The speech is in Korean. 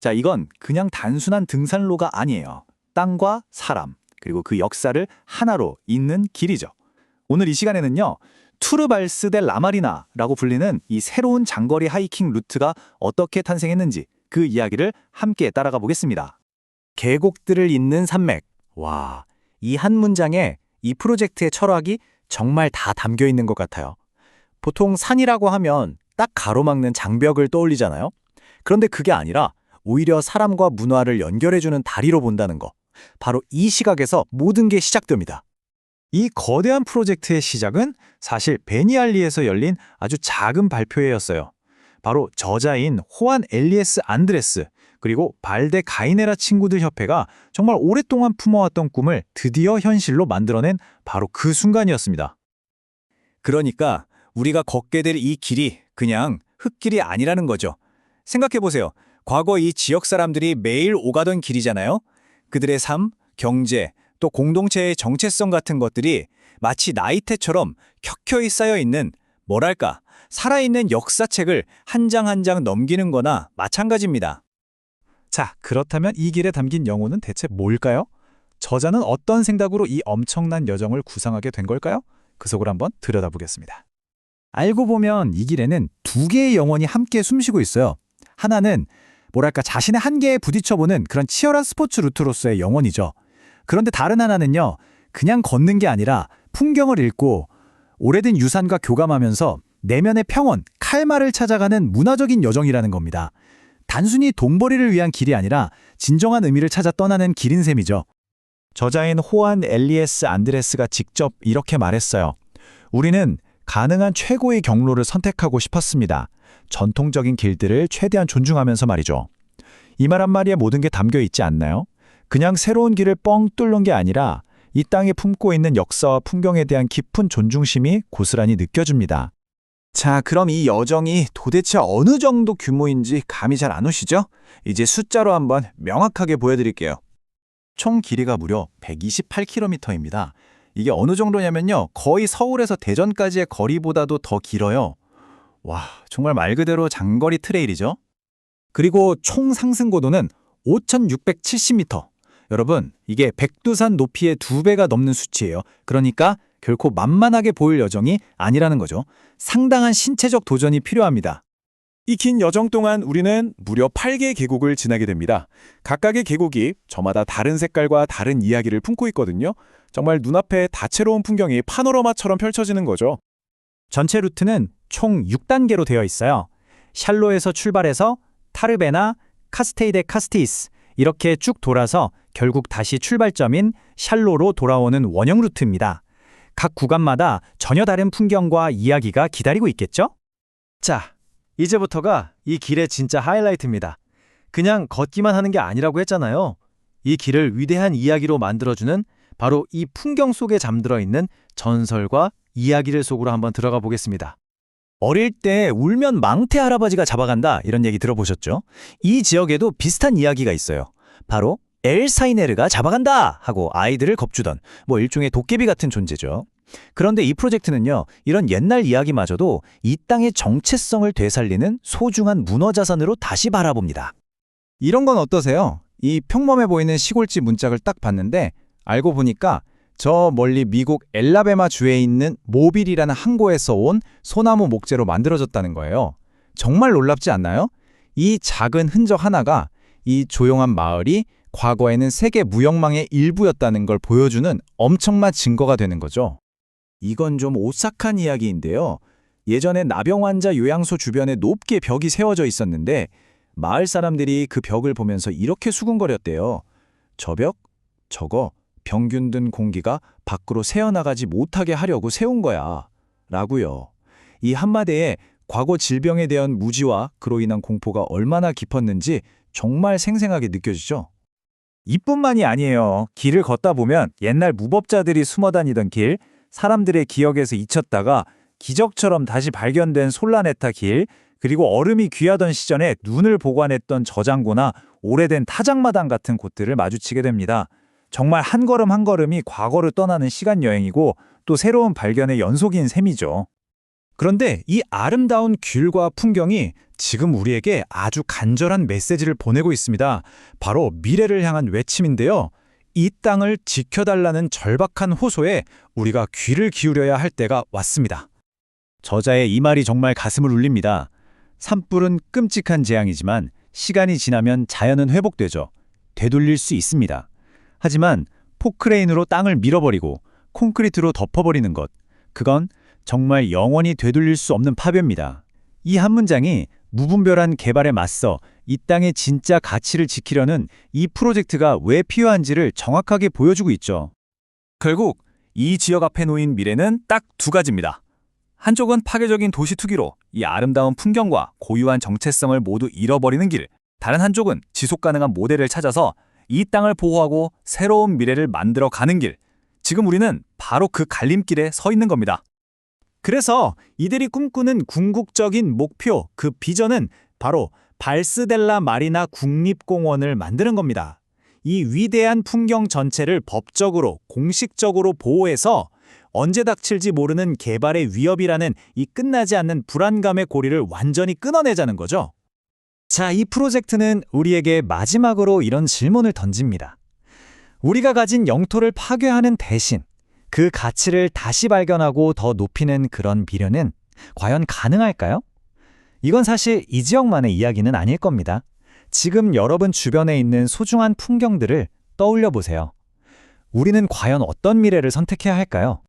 자, 이건 그냥 단순한 등산로가 아니에요. 땅과 사람, 그리고 그 역사를 하나로 잇는 길이죠. 오늘 이 시간에는요, 투르발스 델 라마리나라고 불리는 이 새로운 장거리 하이킹 루트가 어떻게 탄생했는지 그 이야기를 함께 따라가 보겠습니다. 계곡들을 잇는 산맥. 와, 이 한 문장에 이 프로젝트의 철학이 정말 다 담겨 있는 것 같아요. 보통 산이라고 하면 딱 가로막는 장벽을 떠올리잖아요. 그런데 그게 아니라 오히려 사람과 문화를 연결해주는 다리로 본다는 거. 바로 이 시각에서 모든 게 시작됩니다. 이 거대한 프로젝트의 시작은 사실 베니알리에서 열린 아주 작은 발표회였어요. 바로 저자인 호안 엘리에스 안드레스 그리고 발데 가이네라 친구들 협회가 정말 오랫동안 품어왔던 꿈을 드디어 현실로 만들어낸 바로 그 순간이었습니다. 그러니까 우리가 걷게 될 이 길이 그냥 흙길이 아니라는 거죠. 생각해보세요. 과거 이 지역 사람들이 매일 오가던 길이잖아요. 그들의 삶, 경제, 또 공동체의 정체성 같은 것들이 마치 나이테처럼 켜켜이 쌓여있는 뭐랄까 살아있는 역사책을 한 장 한 장 넘기는 거나 마찬가지입니다. 자, 그렇다면 이 길에 담긴 영혼은 대체 뭘까요? 저자는 어떤 생각으로 이 엄청난 여정을 구상하게 된 걸까요? 그 속을 한번 들여다보겠습니다. 알고 보면 이 길에는 두 개의 영혼이 함께 숨쉬고 있어요. 하나는 뭐랄까 자신의 한계에 부딪혀보는 그런 치열한 스포츠 루트로서의 영혼이죠. 그런데 다른 하나는요, 그냥 걷는 게 아니라 풍경을 읽고 오래된 유산과 교감하면서 내면의 평온, 칼마를 찾아가는 문화적인 여정이라는 겁니다. 단순히 돈벌이를 위한 길이 아니라 진정한 의미를 찾아 떠나는 길인 셈이죠. 저자인 호안 엘리에스 안드레스가 직접 이렇게 말했어요. 우리는 가능한 최고의 경로를 선택하고 싶었습니다. 전통적인 길들을 최대한 존중하면서 말이죠. 이 말 한마디에 모든 게 담겨 있지 않나요? 그냥 새로운 길을 뻥 뚫는 게 아니라 이 땅에 품고 있는 역사와 풍경에 대한 깊은 존중심이 고스란히 느껴집니다. 자, 그럼 이 여정이 도대체 어느 정도 규모인지 감이 잘 안 오시죠? 이제 숫자로 한번 명확하게 보여드릴게요. 총 길이가 무려 128km입니다. 이게 어느 정도냐면요, 거의 서울에서 대전까지의 거리보다도 더 길어요. 와, 정말 말 그대로 장거리 트레일이죠. 그리고 총 상승 고도는 5,670m. 여러분, 이게 백두산 높이의 2배가 넘는 수치예요. 그러니까 결코 만만하게 보일 여정이 아니라는 거죠. 상당한 신체적 도전이 필요합니다. 이 긴 여정 동안 우리는 무려 8개의 계곡을 지나게 됩니다. 각각의 계곡이 저마다 다른 색깔과 다른 이야기를 품고 있거든요. 정말 눈앞에 다채로운 풍경이 파노라마처럼 펼쳐지는 거죠. 전체 루트는 총 6단계로 되어 있어요. 샬로에서 출발해서 타르베나, 카스테이데 카스티스 이렇게 쭉 돌아서 결국 다시 출발점인 샬로로 돌아오는 원형 루트입니다. 각 구간마다 전혀 다른 풍경과 이야기가 기다리고 있겠죠? 자, 이제부터가 이 길의 진짜 하이라이트입니다. 그냥 걷기만 하는 게 아니라고 했잖아요. 이 길을 위대한 이야기로 만들어주는 바로 이 풍경 속에 잠들어 있는 전설과 이야기를 속으로 한번 들어가 보겠습니다. 어릴 때 울면 망태 할아버지가 잡아간다 이런 얘기 들어보셨죠? 이 지역에도 비슷한 이야기가 있어요. 바로 엘사이네르가 잡아간다 하고 아이들을 겁주던 일종의 도깨비 같은 존재죠. 그런데 이 프로젝트는요, 이런 옛날 이야기마저도 이 땅의 정체성을 되살리는 소중한 문화자산으로 다시 바라봅니다. 이런 건 어떠세요? 이 평범해 보이는 시골집 문짝을 딱 봤는데 알고 보니까 저 멀리 미국 엘라베마 주에 있는 모빌이라는 항구에서 온 소나무 목재로 만들어졌다는 거예요. 정말 놀랍지 않나요? 이 작은 흔적 하나가 이 조용한 마을이 과거에는 세계 무역망의 일부였다는 걸 보여주는 엄청난 증거가 되는 거죠. 이건 좀 오싹한 이야기인데요. 예전에 나병 환자 요양소 주변에 높게 벽이 세워져 있었는데 마을 사람들이 그 벽을 보면서 이렇게 수군거렸대요. 저 벽? 저거 병균 든 공기가 밖으로 새어나가지 못하게 하려고 세운 거야. 라고요. 이 한마디에 과거 질병에 대한 무지와 그로 인한 공포가 얼마나 깊었는지 정말 생생하게 느껴지죠? 이뿐만이 아니에요. 길을 걷다 보면 옛날 무법자들이 숨어 다니던 길, 사람들의 기억에서 잊혔다가 기적처럼 다시 발견된 솔라네타 길, 그리고 얼음이 귀하던 시절에 눈을 보관했던 저장고나 오래된 타작마당 같은 곳들을 마주치게 됩니다. 정말 한 걸음 한 걸음이 과거를 떠나는 시간 여행이고 또 새로운 발견의 연속인 셈이죠. 그런데 이 아름다운 귤과 풍경이 지금 우리에게 아주 간절한 메시지를 보내고 있습니다. 바로 미래를 향한 외침인데요. 이 땅을 지켜달라는 절박한 호소에 우리가 귀를 기울여야 할 때가 왔습니다. 저자의 이 말이 정말 가슴을 울립니다. 산불은 끔찍한 재앙이지만 시간이 지나면 자연은 회복되죠. 되돌릴 수 있습니다. 하지만 포크레인으로 땅을 밀어버리고 콘크리트로 덮어버리는 것, 그건 정말 영원히 되돌릴 수 없는 파괴입니다. 이 한 문장이 무분별한 개발에 맞서 이 땅의 진짜 가치를 지키려는 이 프로젝트가 왜 필요한지를 정확하게 보여주고 있죠. 결국 이 지역 앞에 놓인 미래는 딱 두 가지입니다. 한쪽은 파괴적인 도시 투기로 이 아름다운 풍경과 고유한 정체성을 모두 잃어버리는 길, 다른 한쪽은 지속 가능한 모델을 찾아서 이 땅을 보호하고 새로운 미래를 만들어 가는 길. 지금 우리는 바로 그 갈림길에 서 있는 겁니다. 그래서 이들이 꿈꾸는 궁극적인 목표, 그 비전은 바로 발스델라 마리나 국립공원을 만드는 겁니다. 이 위대한 풍경 전체를 법적으로, 공식적으로 보호해서 언제 닥칠지 모르는 개발의 위협이라는 이 끝나지 않는 불안감의 고리를 완전히 끊어내자는 거죠. 자, 이 프로젝트는 우리에게 마지막으로 이런 질문을 던집니다. 우리가 가진 영토를 파괴하는 대신 그 가치를 다시 발견하고 더 높이는 그런 미래는 과연 가능할까요? 이건 사실 이 지역만의 이야기는 아닐 겁니다. 지금 여러분 주변에 있는 소중한 풍경들을 떠올려 보세요. 우리는 과연 어떤 미래를 선택해야 할까요?